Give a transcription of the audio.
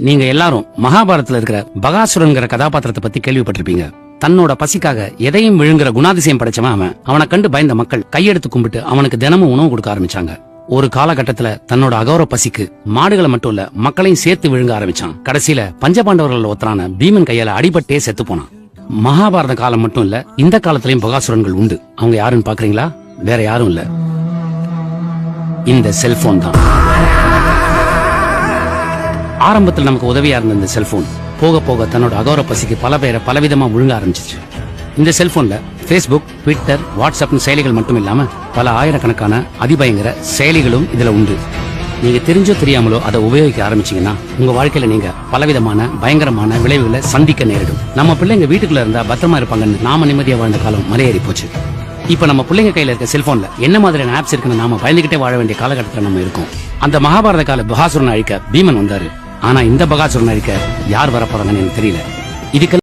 நீங்க எல்லாரும் மகாபாரதத்துல இருக்கிற பகாசுரன்கிற கதாபாத்திரத்தை பத்தி கேள்விப்பட்டிருப்பீங்க. தன்னோட பசிக்காக எதையும் விழுங்குற குணாதிசயம் படைச்சவன் அவனை கண்டு பயந்த மக்கள் கையெடுத்து கும்பிட்டு அவனுக்கு தினமும் உணவு கொடுக்க ஆரம்பிச்சாங்க. ஒரு காலகட்டத்துல தன்னோட அகௌர பசிக்கு மாடுகளை மட்டும் இல்ல மக்களையும் சேர்த்து விழுங்க ஆரம்பிச்சான். கடைசியில பஞ்சபாண்டவர்கள் ஒருத்தரான பீமன் கையால அடிபட்டே செத்து போனான். மகாபாரத காலம் மட்டும் இல்ல, இந்த காலத்திலயும் பகாசுரன்கள் உண்டு. அவங்க யாருன்னு பாக்குறீங்களா? வேற யாரும் இல்ல, இந்த செல்போன் தான். ஆரம்பத்தில் நமக்கு உதவியா இருந்த இந்த செல்போன் போக போக தன்னோட அகௌர பசிக்கு பல பேரை பலவிதமா முழுங்க ஆரம்பிச்சிச்சு. இந்த செல்போன்ல Facebook, ட்விட்டர், வாட்ஸ்அப் செயலிகள் மட்டும் இல்லாம பல ஆயிரக்கணக்கான அதிபயங்கர செயலிகளும் இதுல உண்டு. நீங்க தெரிஞ்சோ தெரியாமலோ அதை உபயோகிக்க ஆரம்பிச்சீங்கன்னா உங்க வாழ்க்கையில நீங்க பலவிதமான பயங்கரமான விளைவுகளை சந்திக்க நேரிடும். நம்ம பிள்ளைங்க வீட்டுக்குள்ள இருந்தா பத்திரமா இருப்பாங்கன்னு நாம நிம்மதியா வாழ்ந்த காலம் மலையேறி போச்சு. இப்ப நம்ம பிள்ளைங்க கையில இருக்க செல்போன்ல என்ன மாதிரியான ஆப்ஸ் இருக்குன்னு நாம பயந்துகிட்டே வாழ வேண்டிய காலகட்டத்தில் நம்ம இருக்கோம். அந்த மகாபாரத கால பகாசுரனை அழிக்க பீமன் வந்தாரு. ஆனா இந்த பகாசுரனை அழிக்க யார் வரப்போறாங்கன்னு எனக்கு தெரியல. இதுக்கு